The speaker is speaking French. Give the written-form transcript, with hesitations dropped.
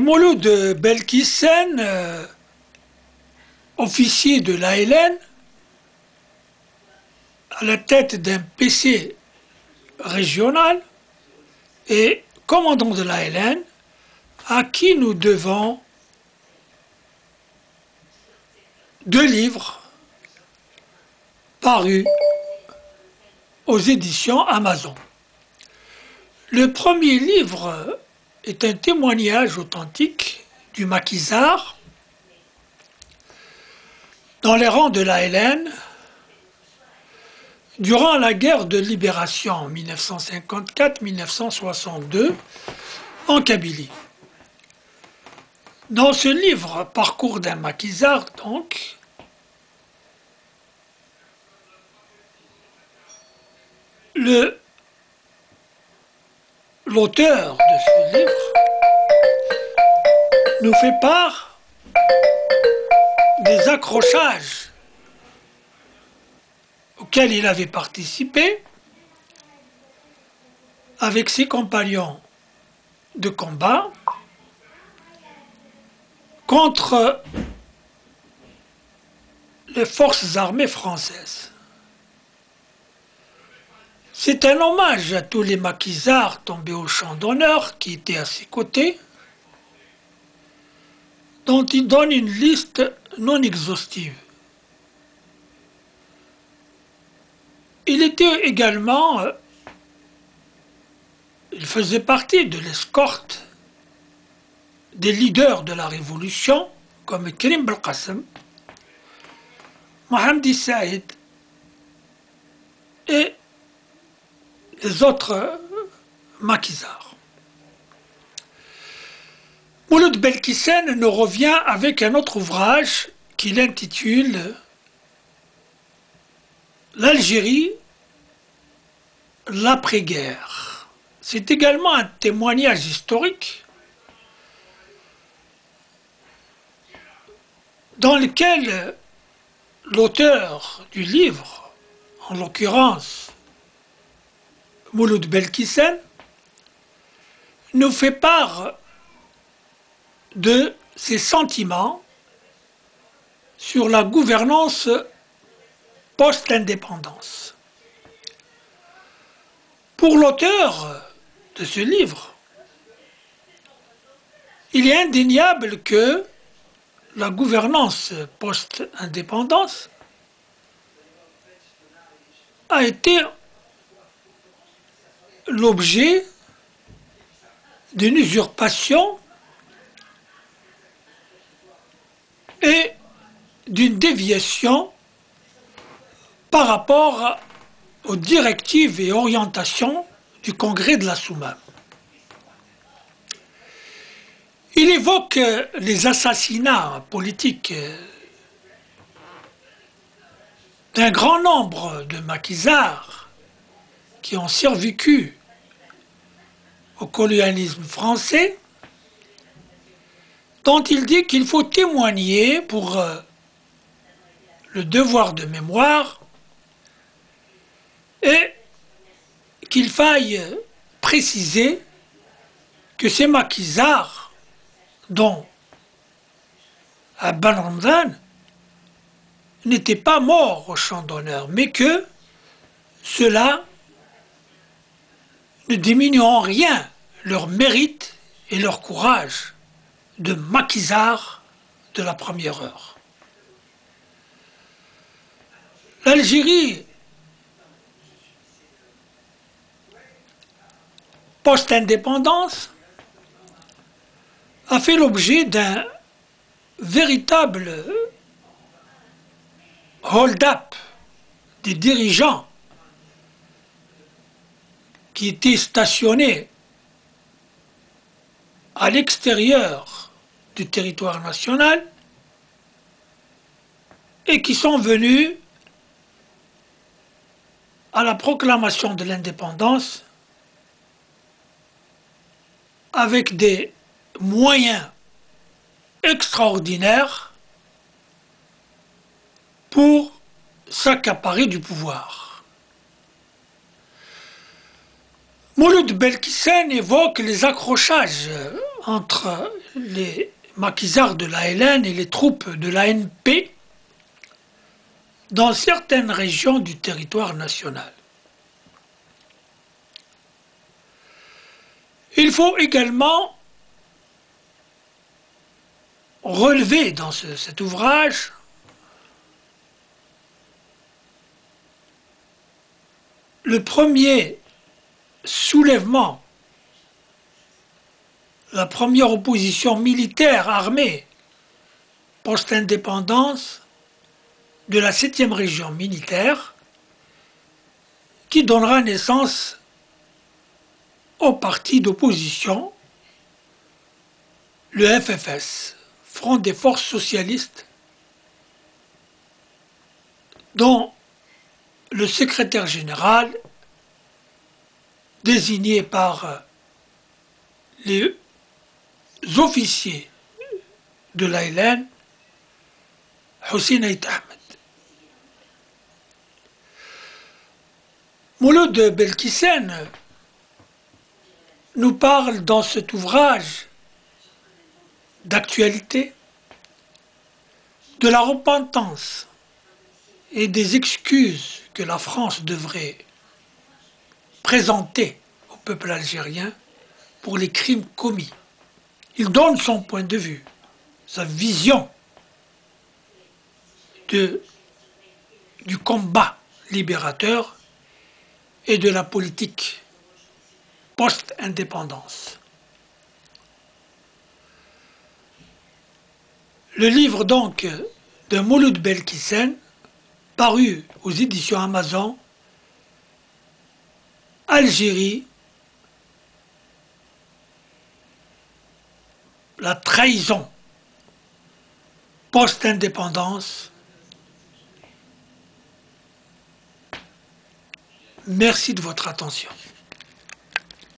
Mouloud Belkissène, officier de l'ALN, à la tête d'un PC régional et commandant de l'ALN, à qui nous devons 2 livres parus aux éditions Amazon. Le premier livre est un témoignage authentique du maquisard dans les rangs de l'ALN durant la guerre de libération en 1954-1962 en Kabylie. Dans ce livre, Parcours d'un maquisard, donc, l'auteur de ce livre nous fait part des accrochages auxquels il avait participé avec ses compagnons de combat contre les forces armées françaises. C'est un hommage à tous les maquisards tombés au champ d'honneur qui étaient à ses côtés, dont il donne une liste non exhaustive. Il était également, il faisait partie de l'escorte des leaders de la Révolution, comme Karim Belkacem, Mohamedi Saïd et les autres maquisards. Mouloud Belkissène nous revient avec un autre ouvrage qu'il intitule L'Algérie, l'après-guerre. C'est également un témoignage historique dans lequel l'auteur du livre, en l'occurrence Mouloud Belkissène, nous fait part de ses sentiments sur la gouvernance post-indépendance. Pour l'auteur de ce livre, il est indéniable que la gouvernance post-indépendance a été l'objet d'une usurpation et d'une déviation par rapport aux directives et orientations du Congrès de la Soumam. Il évoque les assassinats politiques d'un grand nombre de maquisards qui ont survécu au colonialisme français, dont il dit qu'il faut témoigner pour le devoir de mémoire et qu'il faille préciser que ces maquisards, dont Ben Ramdan, n'étaient pas morts au champ d'honneur, mais que cela ne diminue en rien leur mérite et leur courage de maquisards de la première heure. L'Algérie post-indépendance a fait l'objet d'un véritable hold-up des dirigeants qui étaient stationnés à l'extérieur du territoire national et qui sont venus à la proclamation de l'indépendance avec des moyens extraordinaires pour s'accaparer du pouvoir. Mouloud Belkissène évoque les accrochages entre les maquisards de l'ALN et les troupes de l'ANP dans certaines régions du territoire national. Il faut également relever dans cet ouvrage le premier soulèvement, la première opposition militaire armée post-indépendance de la 7e région militaire qui donnera naissance au parti d'opposition, le FFS, Front des forces socialistes, dont le secrétaire général, désigné par les officiers de l'ALN, Hussein Ait Ahmed. Mouloud Belkissène nous parle dans cet ouvrage d'actualité de la repentance et des excuses que la France devrait présenter au peuple algérien pour les crimes commis. Il donne son point de vue, sa vision du combat libérateur et de la politique post-indépendance. Le livre donc de Mouloud Belkissène, paru aux éditions Amazon, Algérie, la trahison post-indépendance. Merci de votre attention.